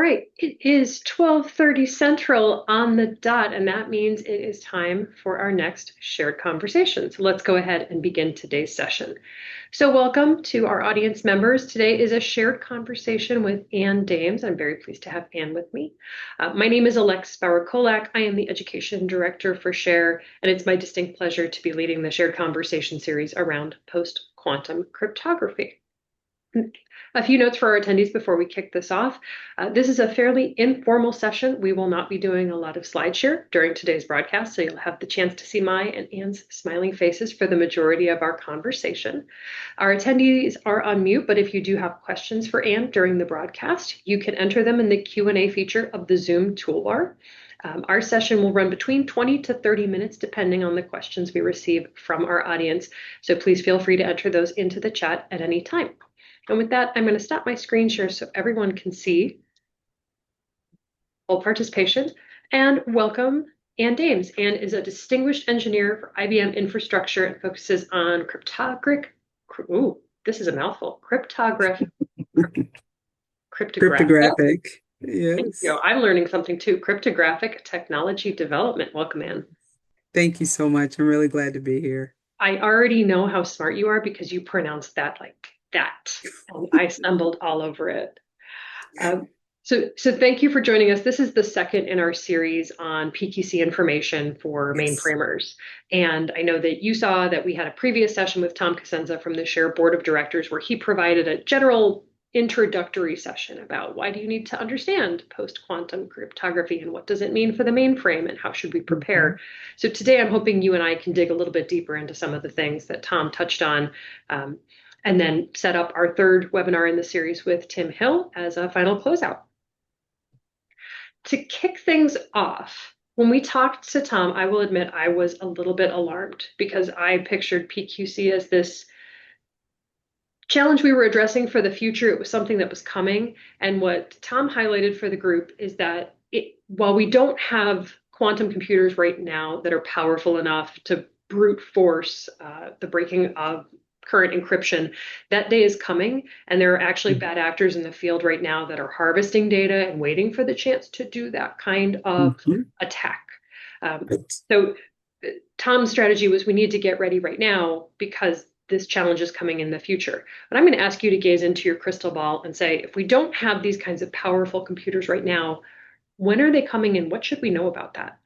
right, it is 12:30 Central on the dot, and that means it is time for our next shared conversation. So let's go ahead and begin today's session. So welcome to our audience members. Today is a shared conversation with Ann Dames. I'm very pleased to have Ann with me. My name is Alexis Bauer-Kolak. I am the Education Director for SHARE, and it's my distinct pleasure to be leading the shared conversation series around post-quantum cryptography. A few notes for our attendees before we kick this off. This is a fairly informal session. We will not be doing a lot of slide share during today's broadcast, so you'll have the chance to see my and Ann's smiling faces for the majority of our conversation. Our attendees are on mute, but if you do have questions for Ann during the broadcast, you can enter them in the Q&A feature of the Zoom toolbar. Our session will run between 20 to 30 minutes, depending on the questions we receive from our audience. So please feel free to enter those into the chat at any time. And with that, I'm going to stop my screen share so everyone can see full participation. And welcome Ann Dames. Ann is a distinguished engineer for IBM infrastructure and focuses on cryptographic, this is a mouthful, cryptographic. Cryptographic. Thank Yes. you. I'm learning something too. Cryptographic technology development. Welcome, Ann. Thank you so much. I'm really glad to be here. I already know how smart you are because you pronounced that like that. And I stumbled all over it. So thank you for joining us. This is the second in our series on PQC information for Yes. mainframers. And I know that you saw that we had a previous session with Tom Cosenza from the SHARE Board of Directors where he provided a general introductory session about why do you need to understand post-quantum cryptography and what does it mean for the mainframe and how should we Mhm. prepare. So today I'm hoping you and I can dig a little bit deeper into some of the things that Tom touched on, and then set up our third webinar in the series with Tim Hill as a final closeout. To kick things off, when we talked to Tom, I will admit I was a little bit alarmed because I pictured PQC as this challenge we were addressing for the future. It was something that was coming. And what Tom highlighted for the group is that while we don't have quantum computers right now that are powerful enough to brute force the breaking of current encryption, that day is coming. And there are actually bad actors in the field right now that are harvesting data and waiting for the chance to do that kind of Mhm. attack. Um, Right. so Tom's strategy was we need to get ready right now because this challenge is coming in the future. But I'm going to ask you to gaze into your crystal ball and say, if we don't have these kinds of powerful computers right now, when are they coming and what should we know about that?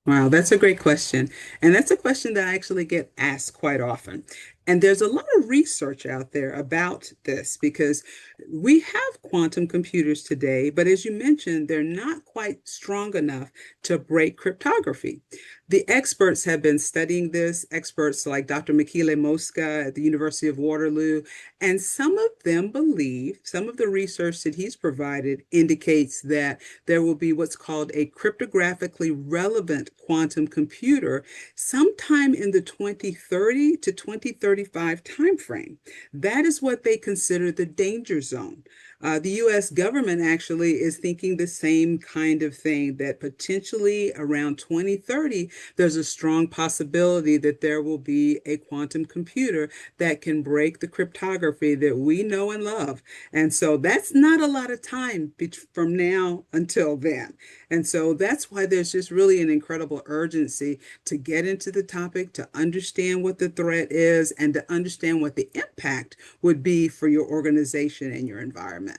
Wow, that's a great question. And that's a question that I actually get asked quite often. And there's a lot of research out there about this because we have quantum computers today, but as you mentioned, they're not quite strong enough to break cryptography. The experts have been studying this, experts like Dr. Michele Mosca at the University of Waterloo, and some of them believe, some of the research that he's provided indicates that there will be what's called a cryptographically relevant quantum computer sometime in the 2030 to 2035 timeframe. That is what they consider the danger zone. The US government actually is thinking the same kind of thing, that potentially around 2030, there's a strong possibility that there will be a quantum computer that can break the cryptography that we know and love. And so that's not a lot of time from now until then. And so that's why there's just really an incredible urgency to get into the topic, to understand what the threat is, and to understand what the impact would be for your organization and your environment.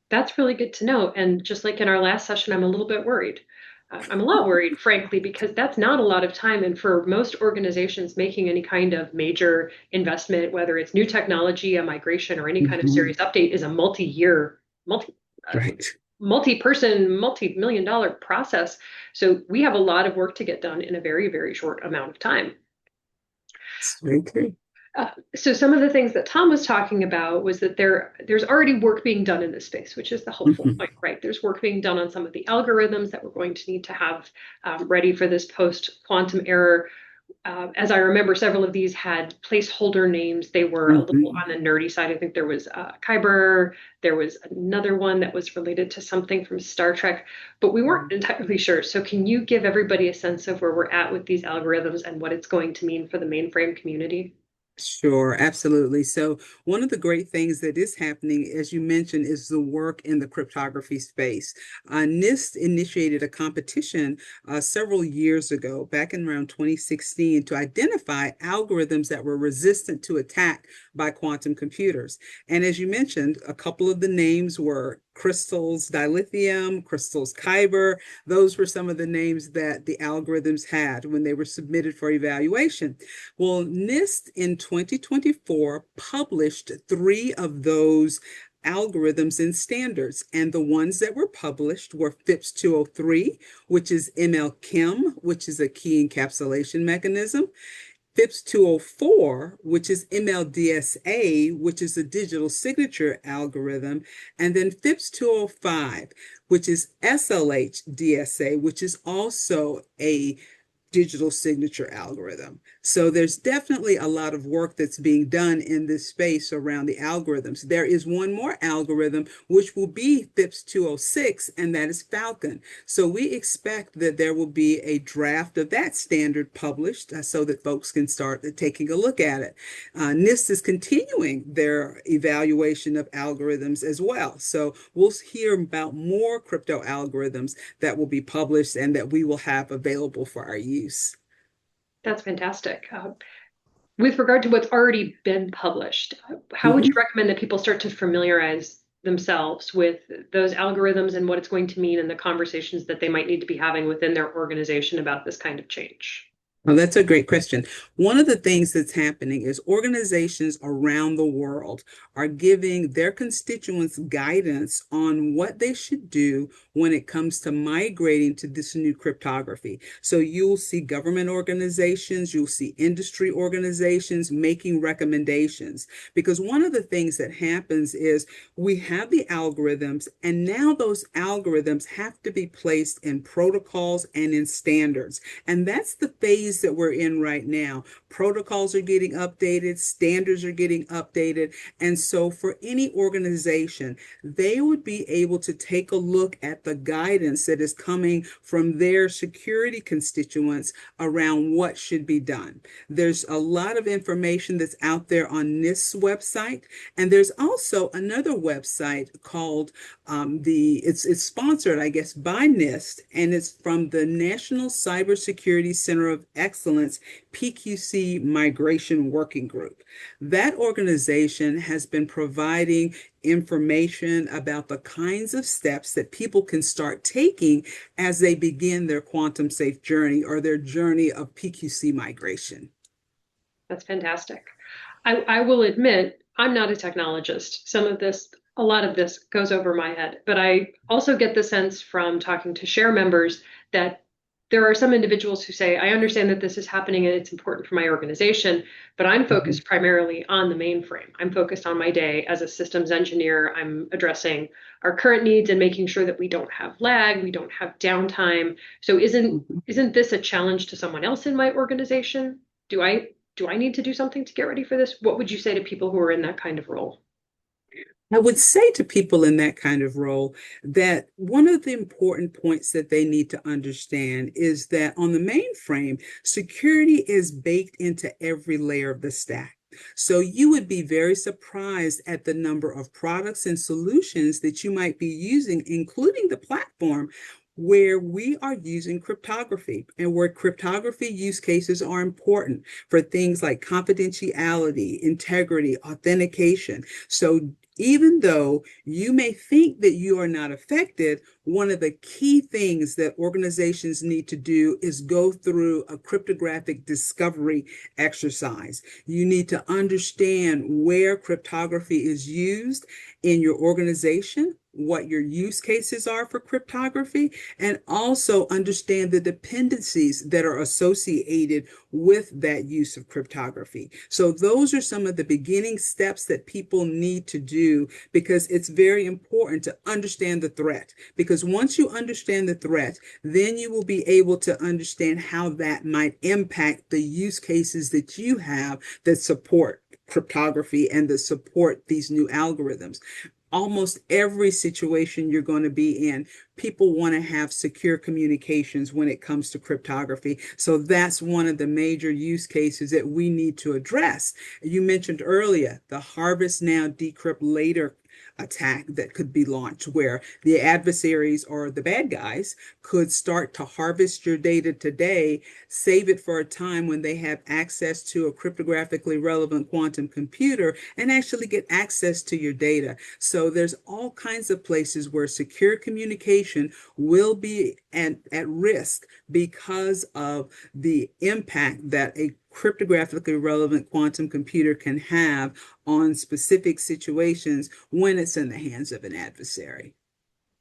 That's really good to know. And just like in our last session, I'm a little bit worried. I'm a lot worried, frankly, because that's not a lot of time. And for most organizations making any kind of major investment, whether it's new technology, a migration, or any kind of Mhm. serious update, is a multi-year, uh, Right. multi-person, multi-million dollar process. So we have a lot of work to get done in a very, very short amount of time. It's very true. So some of the things that Tom was talking about was that there's already work being done in this space, which is the hopeful Mhm. point, right? There's work being done on some of the algorithms that we're going to need to have ready for this post-quantum era. As I remember, several of these had placeholder names. They were a little Mhm. on the nerdy side. I think there was Kyber. There was another one that was related to something from Star Trek, but we weren't entirely sure. So can you give everybody a sense of where we're at with these algorithms and what it's going to mean for the mainframe community? Sure, absolutely. So, one of the great things that is happening, as you mentioned, is the work in the cryptography space. NIST initiated a competition several years ago, back in around 2016, to identify algorithms that were resistant to attack by quantum computers. And as you mentioned, a couple of the names were Crystal's dilithium, Crystal's Kyber. Those were some of the names that the algorithms had when they were submitted for evaluation. Well, NIST in 2024 published three of those algorithms and standards. And the ones that were published were FIPS 203, which is ML-Chem, which is a key encapsulation mechanism. FIPS 204, which is MLDSA, which is a digital signature algorithm, and then FIPS 205, which is SLH-DSA, which is also a digital signature algorithm. So there's definitely a lot of work that's being done in this space around the algorithms. There is one more algorithm, which will be FIPS 206, and that is Falcon. So we expect that there will be a draft of that standard published so that folks can start taking a look at it. NIST is continuing their evaluation of algorithms as well. So we'll hear about more crypto algorithms that will be published and that we will have available for our use. That's fantastic. With regard to what's already been published, how would you Mhm. recommend that people start to familiarize themselves with those algorithms and what it's going to mean and the conversations that they might need to be having within their organization about this kind of change? Well, that's a great question. One of the things that's happening is organizations around the world are giving their constituents guidance on what they should do when it comes to migrating to this new cryptography. So you'll see government organizations, you'll see industry organizations making recommendations. Because one of the things that happens is we have the algorithms, and now those algorithms have to be placed in protocols and in standards. And that's the phase that we're in right now. Protocols are getting updated, standards are getting updated. And so for any organization, they would be able to take a look at the guidance that is coming from their security constituents around what should be done. There's a lot of information that's out there on NIST's website. And there's also another website called it's sponsored, I guess, by NIST, and it's from the National Cybersecurity Center of Excellence, PQC Migration Working Group. That organization has been providing information about the kinds of steps that people can start taking as they begin their quantum safe journey or their journey of PQC migration. That's fantastic. I will admit, I'm not a technologist. A lot of this goes over my head, but I also get the sense from talking to share members that there are some individuals who say, I understand that this is happening and it's important for my organization, but I'm Mhm. focused primarily on the mainframe. I'm focused on my day as a systems engineer. I'm addressing our current needs and making sure that we don't have lag, we don't have downtime. So Mhm. isn't this a challenge to someone else in my organization? Do I need to do something to get ready for this? What would you say to people who are in that kind of role? I would say to people in that kind of role that one of the important points that they need to understand is that on the mainframe, security is baked into every layer of the stack. So you would be very surprised at the number of products and solutions that you might be using, including the platform where we are using cryptography and where cryptography use cases are important for things like confidentiality, integrity, authentication. So even though you may think that you are not affected, one of the key things that organizations need to do is go through a cryptographic discovery exercise. You need to understand where cryptography is used in your organization, what your use cases are for cryptography, and also understand the dependencies that are associated with that use of cryptography. So those are some of the beginning steps that people need to do because it's very important to understand the threat. Because once you understand the threat, then you will be able to understand how that might impact the use cases that you have that support cryptography and that support these new algorithms. almost every situation you're going to be in, people want to have secure communications when it comes to cryptography. So that's one of the major use cases that we need to address. You mentioned earlier the harvest now, decrypt later attack that could be launched, where the adversaries or the bad guys could start to harvest your data today, save it for a time when they have access to a cryptographically relevant quantum computer, and actually get access to your data. So there's all kinds of places where secure communication will be at risk because of the impact that a cryptographically relevant quantum computer can have on specific situations when it's in the hands of an adversary.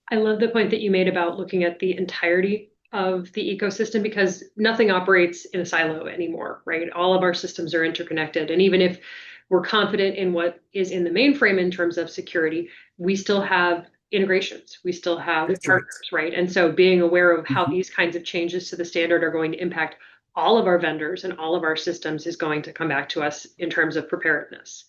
I love the point that you made about looking at the entirety of the ecosystem because nothing operates in a silo anymore, right? All of our systems are interconnected. And even if we're confident in what is in the mainframe in terms of security, we still have integrations, we still have That's right. partners, right? And so being aware of how Mhm. these kinds of changes to the standard are going to impact all of our vendors and all of our systems is going to come back to us in terms of preparedness.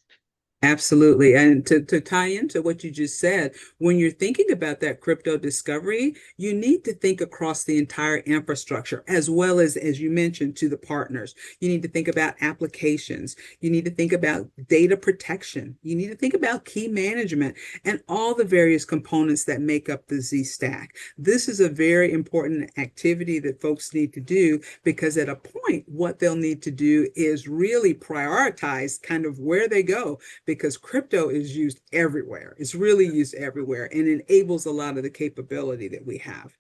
Absolutely. And to tie into what you just said, when you're thinking about that crypto discovery, you need to think across the entire infrastructure, as well as you mentioned, to the partners. You need to think about applications. You need to think about data protection. You need to think about key management and all the various components that make up the Z stack. This is a very important activity that folks need to do because at a point, what they'll need to do is really prioritize kind of where they go because crypto is used everywhere. It's really used everywhere and enables a lot of the capability that we have.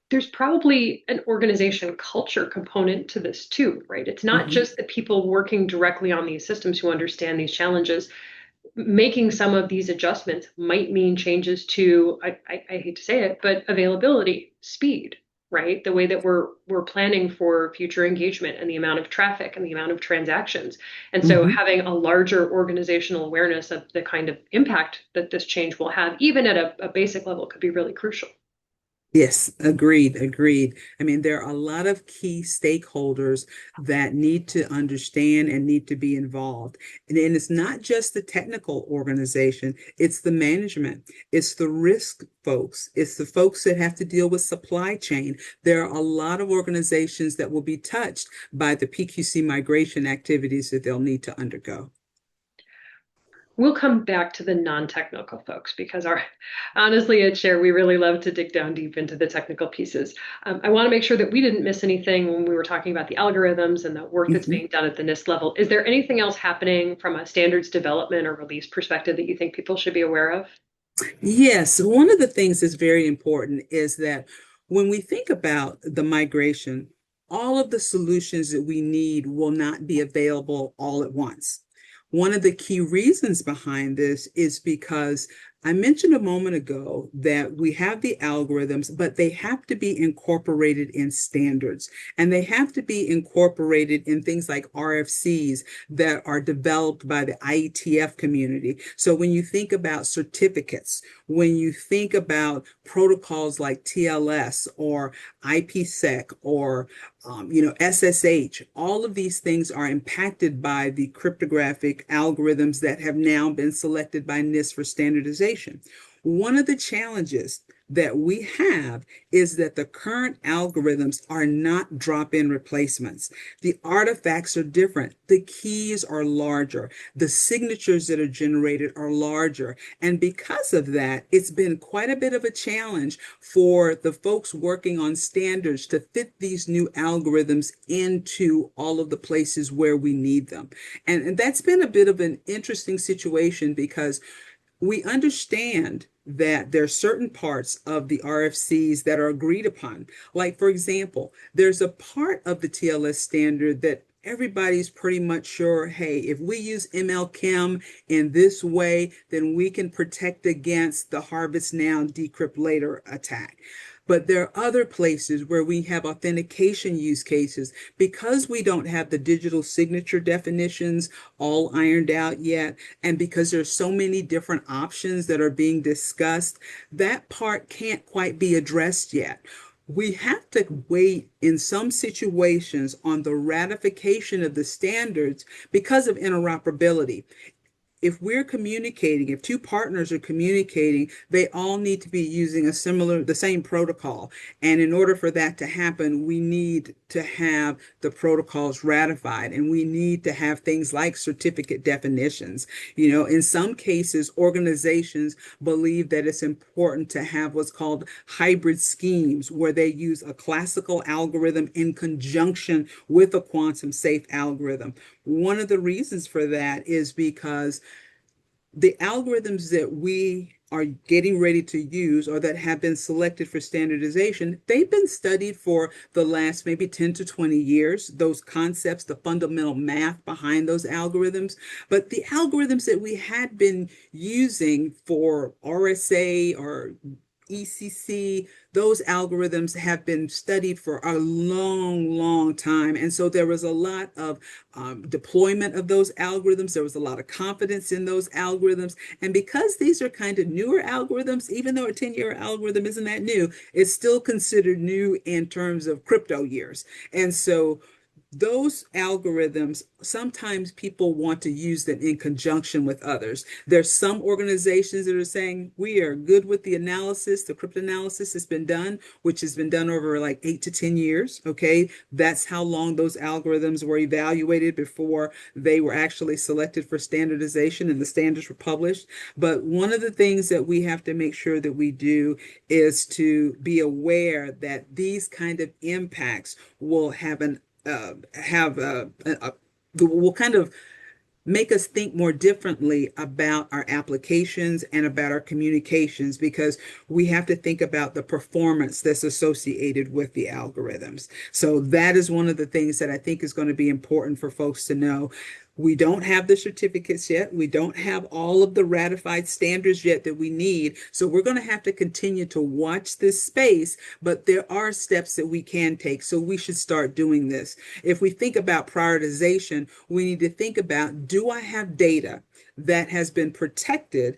There's probably an organization culture component to this too, right? It's not Mhm. just the people working directly on these systems who understand these challenges. Making some of these adjustments might mean changes to, I hate to say it, but availability, speed, right? The way that we're planning for future engagement and the amount of traffic and the amount of transactions. And so Mhm. having a larger organizational awareness of the kind of impact that this change will have, even at a basic level, could be really crucial. Yes, agreed, agreed. I mean, there are a lot of key stakeholders that need to understand and need to be involved. And it's not just the technical organization, it's the management, it's the risk folks, it's the folks that have to deal with supply chain. There are a lot of organizations that will be touched by the PQC migration activities that they'll need to undergo. We'll come back to the non-technical folks because our honestly at Share, we really love to dig down deep into the technical pieces. I want to make sure that we didn't miss anything when we were talking about the algorithms and the work that's Mhm. being done at the NIST level. Is there anything else happening from a standards development or release perspective that you think people should be aware of? Yes, one of the things that's very important is that when we think about the migration, all of the solutions that we need will not be available all at once. One of the key reasons behind this is because I mentioned a moment ago that we have the algorithms, but they have to be incorporated in standards and they have to be incorporated in things like RFCs that are developed by the IETF community. So when you think about certificates, when you think about protocols like TLS or IPsec or SSH, all of these things are impacted by the cryptographic algorithms that have now been selected by NIST for standardization. One of the challenges that we have is that the current algorithms are not drop-in replacements. The artifacts are different. The keys are larger. The signatures that are generated are larger. And because of that, it's been quite a bit of a challenge for the folks working on standards to fit these new algorithms into all of the places where we need them. And that's been a bit of an interesting situation because we understand that there are certain parts of the RFCs that are agreed upon. Like, for example, there's a part of the TLS standard that everybody's pretty much sure, hey, if we use ML-Chem in this way, then we can protect against the harvest now, decrypt later attack. But there are other places where we have authentication use cases because we don't have the digital signature definitions all ironed out yet. And because there's so many different options that are being discussed, that part can't quite be addressed yet. We have to wait in some situations on the ratification of the standards because of interoperability. if we're communicating, if two partners are communicating, they all need to be using the same protocol. And in order for that to happen, we need to have the protocols ratified, and we need to have things like certificate definitions. In some cases, organizations believe that it's important to have what's called hybrid schemes, where they use a classical algorithm in conjunction with a quantum safe algorithm. One of the reasons for that is because the algorithms that we are getting ready to use or that have been selected for standardization, they've been studied for the last maybe 10 to 20 years, those concepts, the fundamental math behind those algorithms. But the algorithms that we had been using for RSA or ECC, those algorithms have been studied for a long, long time. And so there was a lot of deployment of those algorithms. There was a lot of confidence in those algorithms. And because these are kind of newer algorithms, even though a 10-year algorithm isn't that new, it's still considered new in terms of crypto years. And so those algorithms, sometimes people want to use them in conjunction with others. There's some organizations that are saying we are good with the analysis, the cryptanalysis has been done, which has been done over like 8 to 10 years. Okay, that's how long those algorithms were evaluated before they were actually selected for standardization and the standards were published. But one of the things that we have to make sure that we do is to be aware that these kind of impacts will have an have will kind of make us think more differently about our applications and about our communications, because we have to think about the performance that's associated with the algorithms. So that is one of the things that I think is going to be important for folks to know. We don't have the certificates yet. We don't have all of the ratified standards yet that we need. So we're going to have to continue to watch this space, but there are steps that we can take. So we should start doing this. If we think about prioritization, we need to think about, do I have data that has been protected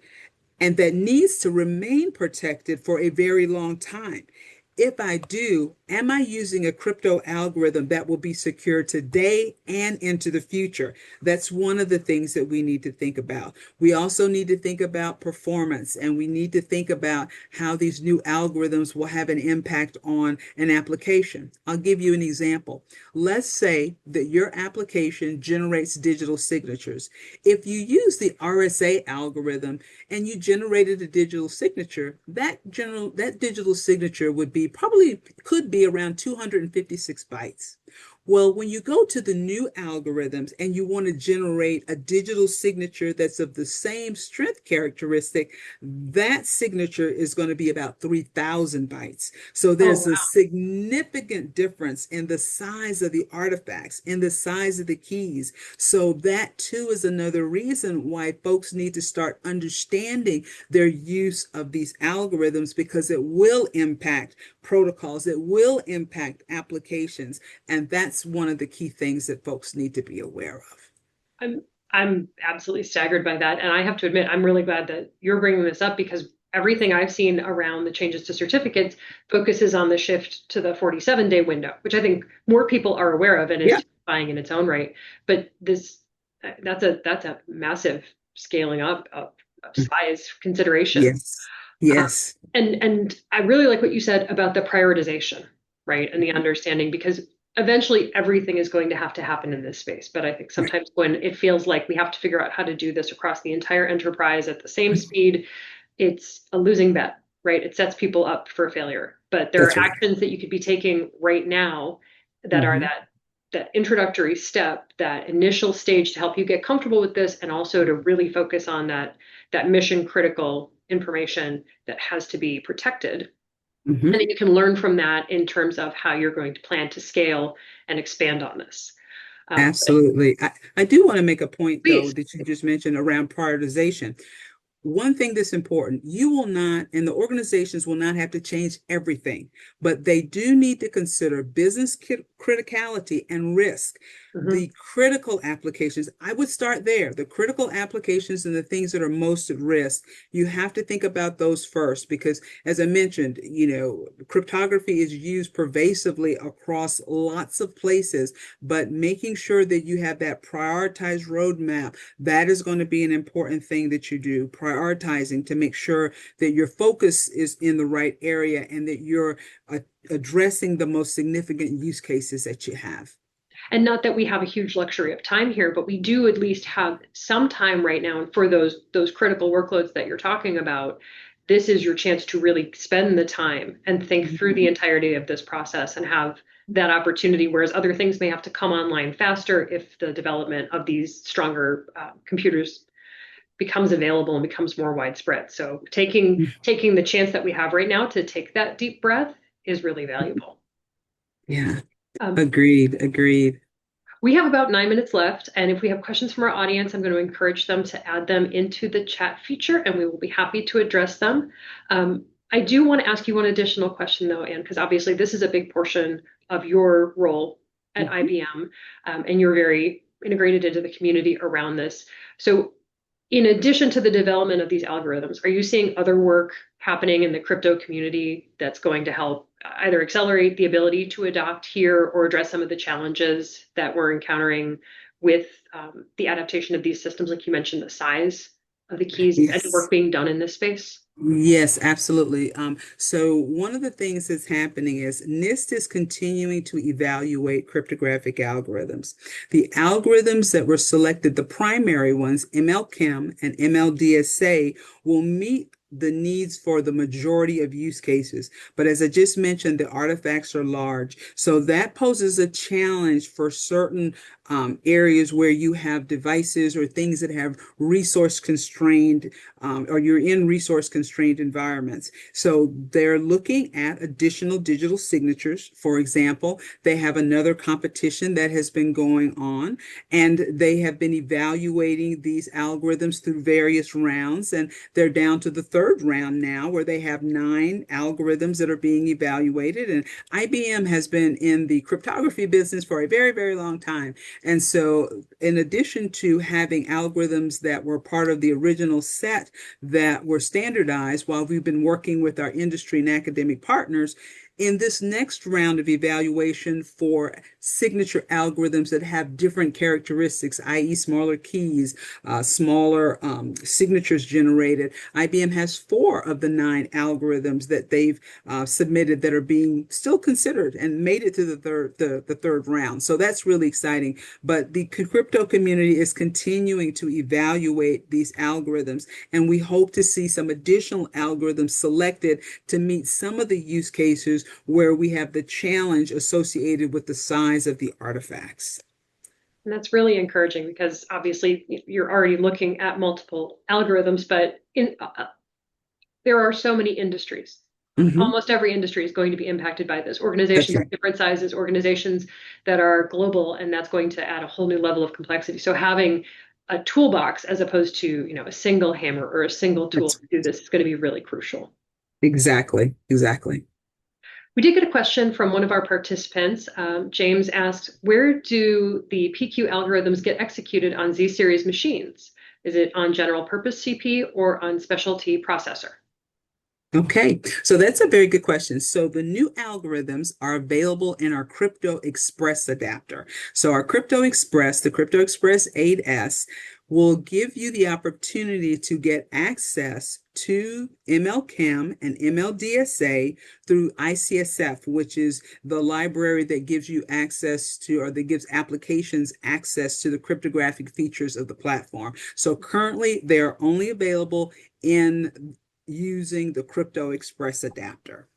and that needs to remain protected for a very long time? If I do, am I using a crypto algorithm that will be secure today and into the future? That's one of the things that we need to think about. We also need to think about performance, and we need to think about how these new algorithms will have an impact on an application. I'll give you an example. Let's say that your application generates digital signatures. If you use the RSA algorithm and you generated a digital signature, that digital signature could be around 256 bytes. Well, when you go to the new algorithms and you want to generate a digital signature that's of the same strength characteristic, that signature is going to be about 3,000 bytes. So Oh, there's a wow. significant difference in the size of the artifacts, in the size of the keys. So that too is another reason why folks need to start understanding their use of these algorithms, because it will impact protocols, it will impact applications. And that's one of the key things that folks need to be aware of. I'm I'm absolutely staggered by that. And I have to admit, I'm really glad that you're bringing this up because everything I've seen around the changes to certificates focuses on the shift to the 47-day window, which I think more people are aware of and is Yeah. terrifying in its own right. But that's a massive scaling up of size consideration. Yes. Um, Yes. and I really like what you said about the prioritization, right? And the understanding, because eventually everything is going to have to happen in this space. But I think Right. sometimes when it feels like we have to figure out how to do this across the entire enterprise at the same speed, it's a losing bet, right? It sets people up for failure. But there That's are right. actions that you could be taking right now that are Hmm. that introductory step, that initial stage to help you get comfortable with this, and also to really focus on that mission critical information that has to be protected. Hmm. And then you can learn from that in terms of how you're going to plan to scale and expand on this. But Absolutely. I do want to make a point, though, please, that you just mentioned around prioritization. One thing that's important, you will not, and the organizations will not have to change everything, but they do need to consider business criticality and risk. Mhm. The critical applications, I would start there. The critical applications and the things that are most at risk, you have to think about those first because, as I mentioned, cryptography is used pervasively across lots of places, but making sure that you have that prioritized roadmap, that is going to be an important thing that you do, prioritizing to make sure that your focus is in the right area and that you're addressing the most significant use cases that you have. And not that we have a huge luxury of time here, but we do at least have some time right now for those critical workloads that you're talking about. This is your chance to really spend the time and think through the Mhm. entirety of this process and have that opportunity, whereas other things may have to come online faster if the development of these stronger computers becomes available and becomes more widespread. So taking the chance that we have right now to take that deep breath is really valuable. Yeah, Um, agreed, agreed. We have about 9 minutes left, and if we have questions from our audience, I'm going to encourage them to add them into the chat feature, and we will be happy to address them. I do want to ask you one additional question, though, Anne, because obviously this is a big portion of your role at Mhm. IBM, and you're very integrated into the community around this. So in addition to the development of these algorithms, are you seeing other work happening in the crypto community that's going to help either accelerate the ability to adopt here or address some of the challenges that we're encountering with the adaptation of these systems? Like you mentioned, the size of the keys, any Yes. work being done in this space? Yes, absolutely. So one of the things that's happening is NIST is continuing to evaluate cryptographic algorithms. The algorithms that were selected, the primary ones, MLChem and MLDSA, will meet the needs for the majority of use cases. But as I just mentioned, the artifacts are large. So that poses a challenge for certain areas where you have devices or things that have resource constrained or you're in resource constrained environments. So they're looking at additional digital signatures. For example, they have another competition that has been going on, and they have been evaluating these algorithms through various rounds. And they're down to the third round now, where they have 9 algorithms that are being evaluated. And IBM has been in the cryptography business for a very, very long time. And so, in addition to having algorithms that were part of the original set that were standardized while we've been working with our industry and academic partners, in this next round of evaluation for signature algorithms that have different characteristics, i.e., smaller keys, smaller signatures generated, IBM has 4 of the 9 algorithms that they've submitted that are being still considered and made it to the third round. So that's really exciting. But the crypto community is continuing to evaluate these algorithms, and we hope to see some additional algorithms selected to meet some of the use cases where we have the challenge associated with the size of the artifacts. And that's really encouraging because obviously you're already looking at multiple algorithms, but there are so many industries. Mhm. Almost every industry is going to be impacted by this. That's Organizations of right. different sizes, organizations that are global, and that's going to add a whole new level of complexity. So having a toolbox as opposed to, a single hammer or a single tool That's to do this is going to be really crucial. exactly, exactly. We did get a question from one of our participants. James asked, where do the PQ algorithms get executed on Z series machines? Is it on general purpose CP or on specialty processor? Okay, so that's a very good question. So the new algorithms are available in our Crypto Express adapter. So our Crypto Express, the Crypto Express 8S, will give you the opportunity to get access to MLChem and MLDSA through ICSF, which is the library that gives you access to, or that gives applications access to the cryptographic features of the platform. So currently, they are only available in using the Crypto Express adapter.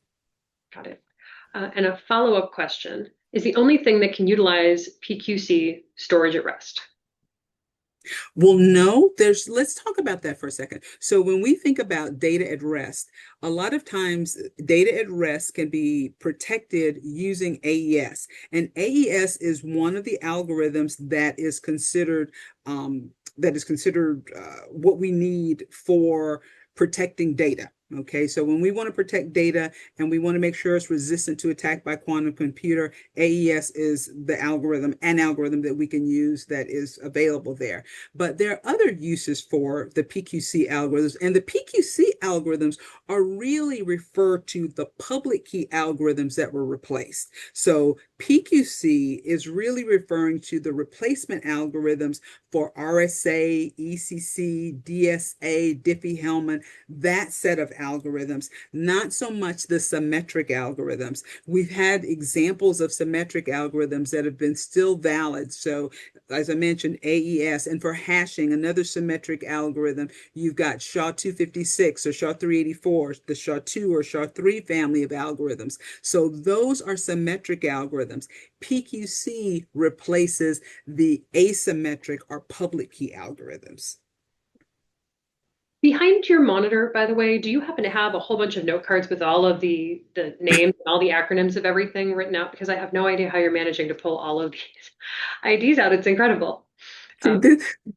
Got it. And a follow-up question is the only thing that can utilize PQC storage at rest. Well, no, let's talk about that for a second. So when we think about data at rest, a lot of times data at rest can be protected using AES. And AES is one of the algorithms that is considered what we need for protecting data. Okay, so when we want to protect data and we want to make sure it's resistant to attack by quantum computer, AES is the algorithm, an algorithm that we can use that is available there. But there are other uses for the PQC algorithms, and the PQC algorithms are really refer to the public key algorithms that were replaced. So PQC is really referring to the replacement algorithms for RSA, ECC, DSA, Diffie-Hellman, that set of algorithms, not so much the symmetric algorithms. We've had examples of symmetric algorithms that have been still valid. So, as I mentioned, AES, and for hashing, another symmetric algorithm, you've got SHA-256 or SHA-384, the SHA-2 or SHA-3 family of algorithms. So those are symmetric algorithms. PQC replaces the asymmetric or public key algorithms. Behind your monitor, by the way, do you happen to have a whole bunch of note cards with all of the names and all the acronyms of everything written out? Because I have no idea how you're managing to pull all of these IDs out. It's incredible. Um,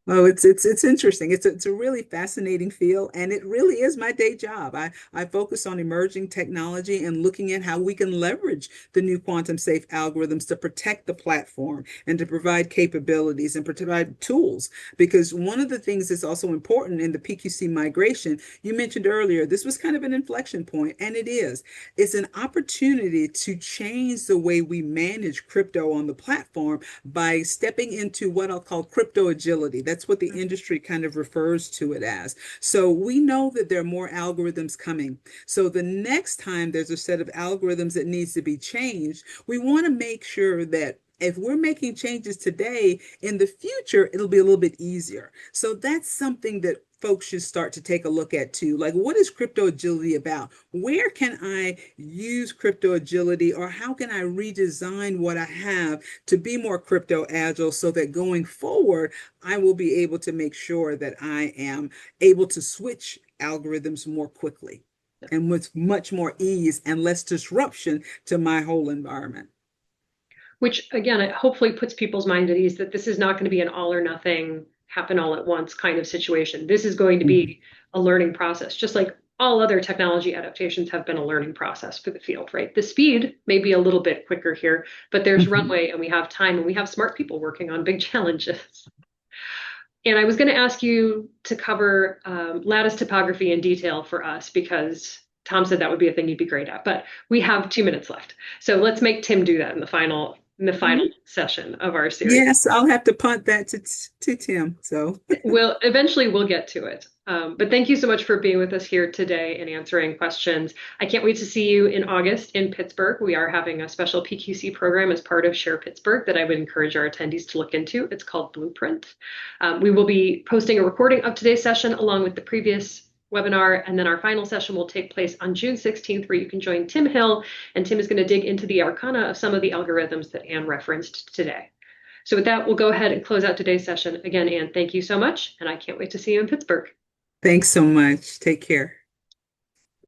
Oh, it's interesting. It's a really fascinating field, and it really is my day job. I focus on emerging technology and looking at how we can leverage the new quantum safe algorithms to protect the platform and to provide capabilities and provide tools. Because one of the things that's also important in the PQC migration, you mentioned earlier, this was kind of an inflection point, and it is. It's an opportunity to change the way we manage crypto on the platform by stepping into what I'll call crypto agility. That's what the industry kind of refers to it as. So we know that there are more algorithms coming. So the next time there's a set of algorithms that needs to be changed, we want to make sure that if we're making changes today, in the future, it'll be a little bit easier. So that's something that folks should start to take a look at too. Like, what is crypto agility about? Where can I use crypto agility, or how can I redesign what I have to be more crypto agile so that going forward, I will be able to make sure that I am able to switch algorithms more quickly and with much more ease and less disruption to my whole environment. which again, it hopefully puts people's mind at ease that this is not going to be an all or nothing, happen all at once kind of situation. This is going to Mhm. be a learning process, just like all other technology adaptations have been a learning process for the field, right? The speed may be a little bit quicker here, but there's Mhm. runway and we have time and we have smart people working on big challenges. And I was going to ask you to cover lattice topography in detail for us because Tom said that would be a thing you'd be great at. But we have 2 minutes left, so let's make Tim do that in the final Mhm. session of our series. Yes, I'll have to punt that to Tim. So We'll get to it. But thank you so much for being with us here today and answering questions. I can't wait to see you in August in Pittsburgh. We are having a special PQC program as part of Share Pittsburgh that I would encourage our attendees to look into. It's called Blueprint. We will be posting a recording of today's session along with the previous webinar, and then our final session will take place on June 16th, where you can join Tim Hill, and Tim is going to dig into the arcana of some of the algorithms that Anne referenced today. So with that, we'll go ahead and close out today's session. Again, Anne, thank you so much, and I can't wait to see you in Pittsburgh. thanks so much. Take care.